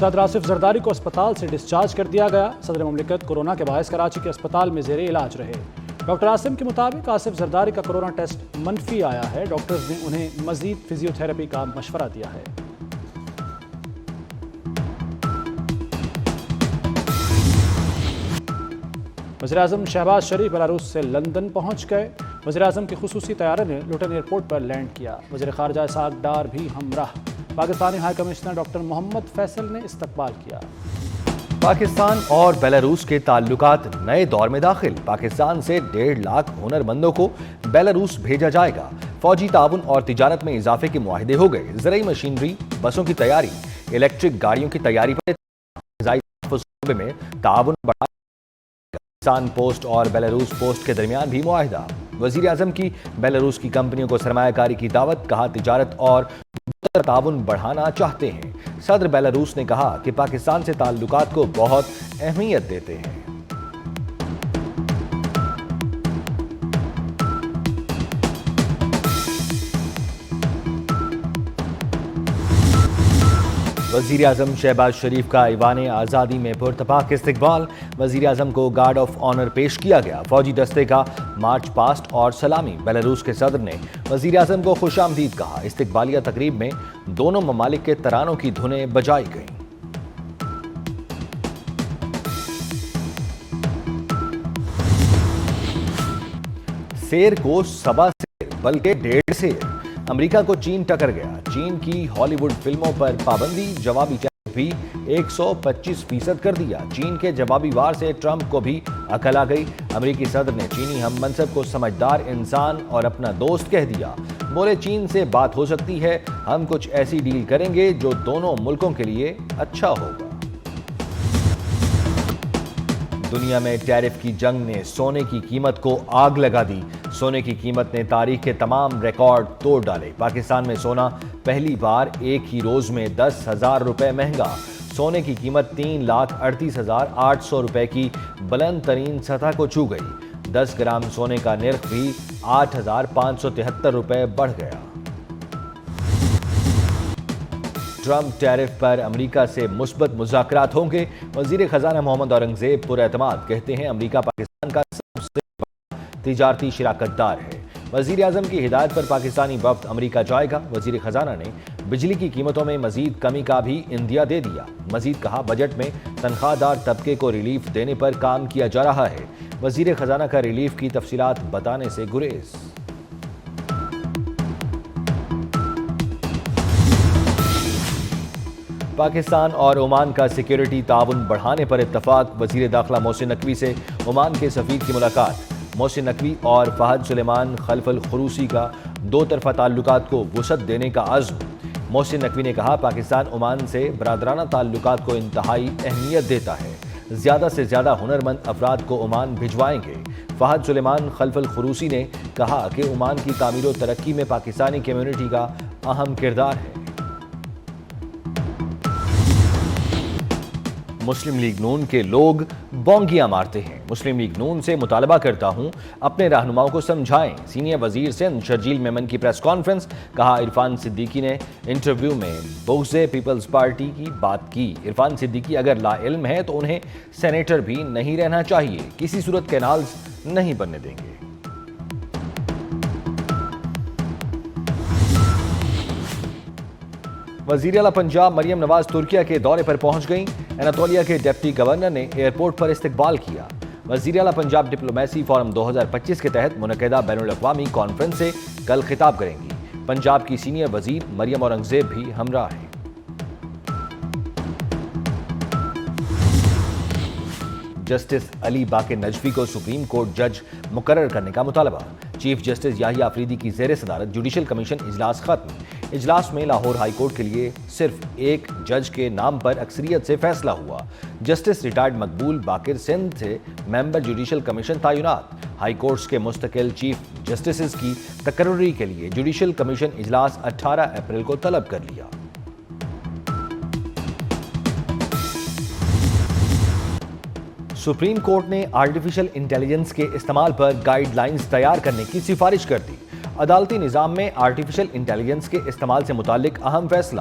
صدر آصف زرداری کو اسپتال سے ڈسچارج کر دیا گیا۔ صدر مملکت کورونا کے باعث کراچی کے اسپتال میں زیر علاج رہے۔ ڈاکٹر عاصم کے مطابق آصف زرداری کا کورونا ٹیسٹ منفی آیا ہے۔ ڈاکٹرز نے انہیں مزید فزیو تھراپی کا مشورہ دیا ہے۔ وزیراعظم شہباز شریف بیلاروس سے لندن پہنچ گئے۔ وزیراعظم کے خصوصی طیارے نے لوٹن ایئرپورٹ پر لینڈ کیا۔ وزیر خارجہ اسحاق ڈار بھی ہمراہ۔ پاکستانی ہائی کمشنر ڈاکٹر محمد فیصل نے استقبال کیا۔ پاکستان اور بیلاروس کے تعلقات نئے دور میں داخل۔ پاکستان سے 1.5 لاکھ ہنرمندوں کو بیلاروس بھیجا جائے گا۔ فوجی تعاون اور تجارت میں اضافے کے معاہدے ہو گئے۔ زرعی مشینری، بسوں کی تیاری، الیکٹرک گاڑیوں کی تیاری پر غذائی میں تعاون بڑھا۔ پاکستان پوسٹ اور بیلاروس پوسٹ کے درمیان بھی معاہدہ۔ وزیر اعظم کی بیلاروس کی کمپنیوں کو سرمایہ کاری کی دعوت، کہا تجارت اور تعاون بڑھانا چاہتے ہیں۔ صدر بیلاروس نے کہا کہ پاکستان سے تعلقات کو بہت اہمیت دیتے ہیں۔ وزیر اعظم شہباز شریف کا ایوان آزادی میں پرتپاک استقبال۔ وزیر اعظم کو گارڈ آف آنر پیش کیا گیا۔ فوجی دستے کا مارچ پاسٹ اور سلامی۔ بیلاروس کے صدر نے وزیر اعظم کو خوش آمدید کہا۔ استقبالیہ تقریب میں دونوں ممالک کے ترانوں کی دھنیں بجائی گئیں۔ سیر کو سبا سیر بلکہ 1.5 سیر۔ امریکہ کو چین ٹکر گیا۔ چین کی ہالی ووڈ فلموں پر پابندی، جوابی ٹیرف بھی 125% کر دیا۔ چین کے جوابی وار سے ٹرمپ کو بھی عقل آ گئی۔ امریکی صدر نے چینی ہم منصب کو سمجھدار انسان اور اپنا دوست کہہ دیا۔ بولے چین سے بات ہو سکتی ہے، ہم کچھ ایسی ڈیل کریں گے جو دونوں ملکوں کے لیے اچھا ہوگا۔ دنیا میں ٹیرف کی جنگ نے سونے کی قیمت کو آگ لگا دی۔ سونے کی قیمت نے تاریخ کے تمام ریکارڈ توڑ ڈالے۔ پاکستان میں سونا پہلی بار ایک ہی روز میں 10,000 روپے مہنگا۔ سونے کی قیمت 3,38,800 روپے کی بلند ترین سطح کو چھو گئی۔ 10 گرام سونے کا نرخ بھی 8,573 روپے بڑھ گیا۔ ٹرمپ ٹیرف پر امریکہ سے مثبت مذاکرات ہوں گے۔ وزیر خزانہ محمد اورنگزیب پراعتماد کہتے ہیں امریکہ پاکستان کا سب سے بڑا تجارتی شراکت دار ہے۔ وزیر اعظم کی ہدایت پر پاکستانی وفد امریکہ جائے گا۔ وزیر خزانہ نے بجلی کی قیمتوں میں مزید کمی کا بھی عندیہ دے دیا۔ مزید کہا بجٹ میں تنخواہ دار طبقے کو ریلیف دینے پر کام کیا جا رہا ہے۔ وزیر خزانہ کا ریلیف کی تفصیلات بتانے سے گریز۔ پاکستان اور عمان کا سیکیورٹی تعاون بڑھانے پر اتفاق۔ وزیر داخلہ محسن نقوی سے عمان کے سفیر کی ملاقات۔ محسن نقوی اور فہد سلیمان خلف الخروسی کا دو طرفہ تعلقات کو وسعت دینے کا عزم۔ محسن نقوی نے کہا پاکستان عمان سے برادرانہ تعلقات کو انتہائی اہمیت دیتا ہے۔ زیادہ سے زیادہ ہنرمند افراد کو عمان بھجوائیں گے۔ فہد سلیمان خلف الخروسی نے کہا کہ عمان کی تعمیر و ترقی میں پاکستانی کمیونٹی کا اہم کردار ہے۔ مسلم لیگ نون کے لوگ بونگیاں مارتے ہیں۔ مسلم لیگ نون سے مطالبہ کرتا ہوں اپنے رہنماؤں کو سمجھائیں۔ سینئر وزیر سندھ شرجیل میمن کی پریس کانفرنس۔ کہا عرفان صدیقی نے انٹرویو میں بغض پیپلز پارٹی کی بات کی۔ عرفان صدیقی اگر لا علم ہے تو انہیں سینیٹر بھی نہیں رہنا چاہیے۔ کسی صورت کینالز نہیں بننے دیں گے۔ وزیر اعلیٰ پنجاب مریم نواز ترکیہ کے دورے پر پہنچ گئیں۔ اناطولیہ کے ڈپٹی گورنر نے ایئرپورٹ پر استقبال کیا۔ وزیر اعلیٰ پنجاب ڈپلومیسی فورم 2025 کے تحت منعقدہ بین الاقوامی کانفرنس سے کل خطاب کریں گی۔ پنجاب کی سینئر وزیر مریم اورنگزیب بھی ہمراہ ہیں۔ جسٹس علی باقر نجفی کو سپریم کورٹ جج مقرر کرنے کا مطالبہ۔ چیف جسٹس یحییٰ آفریدی کی زیر صدارت جوڈیشل کمیشن اجلاس ختم۔ اجلاس میں لاہور ہائی کورٹ کے لیے صرف ایک جج کے نام پر اکثریت سے فیصلہ ہوا۔ جسٹس ریٹائرڈ مقبول باقر سندھ سے ممبر جوڈیشل کمیشن تعینات۔ ہائی کورٹس کے مستقل چیف جسٹسز کی تقرری کے لیے جوڈیشل کمیشن اجلاس 18 اپریل کو طلب کر لیا۔ سپریم کورٹ نے آرٹیفیشل انٹیلیجنس کے استعمال پر گائیڈ لائنز تیار کرنے کی سفارش کر دی۔ عدالتی نظام میں آرٹیفیشل انٹیلیجنس کے استعمال سے متعلق اہم فیصلہ۔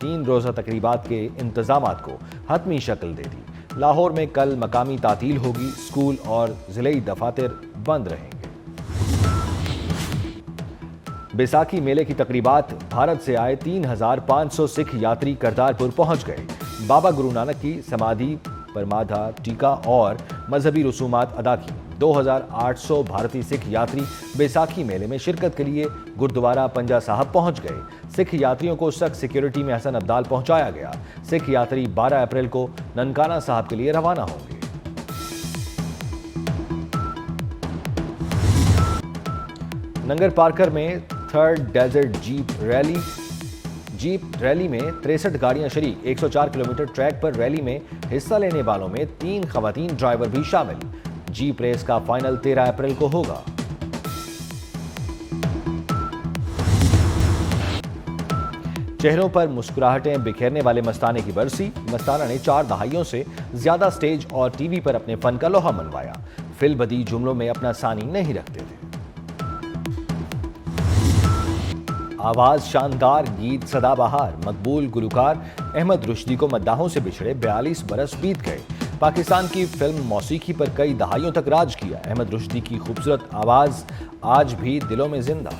3 روزہ تقریبات کے انتظامات کو حتمی شکل دے دی۔ لاہور میں کل مقامی تعطیل ہوگی، اسکول اور ضلعی دفاتر بند رہیں گے۔ بیساکھی میلے کی تقریبات بھارت سے آئے 3500 سکھ یاتری کرتارپور پہنچ گئے۔ بابا گرو نانک کی سمادھی پر مادھا ٹیکا اور مذہبی رسومات ادا کی۔ 2800 بھارتی سکھ یاتری بیساکھی میلے میں شرکت کے لیے گردوارہ پنجا صاحب پہنچ گئے۔ سکھ یاتریوں کو سخت سیکیورٹی میں حسن ابدال پہنچایا گیا۔ سکھ یاتری 12 اپریل کو ننکانہ صاحب کے لیے روانہ ہوں گے۔ ننگر پارکر میں تھرڈ ڈیزرٹ جیپ ریلی میں 63 گاڑیاں شریک۔ 104 کلومیٹر ٹریک پر ریلی میں حصہ لینے والوں میں 3 خواتین ڈرائیور بھی شامل۔ جیپ ریس کا فائنل 13 اپریل کو ہوگا۔ چہروں پر مسکراہٹیں بکھیرنے والے مستانے کی برسی۔ مستانہ نے 4 دہائیوں سے زیادہ سٹیج اور ٹی وی پر اپنے فن کا لوہا منوایا۔ فی البدیہہ جملوں میں اپنا ثانی نہیں رکھتے تھے۔ آواز شاندار، گیت سدا بہار، مقبول گلوکار احمد رشدی کو مداحوں سے بچھڑے 42 برس بیت گئے۔ پاکستان کی فلم موسیقی پر کئی دہائیوں تک راج کیا۔ احمد رشدی کی خوبصورت آواز آج بھی دلوں میں زندہ۔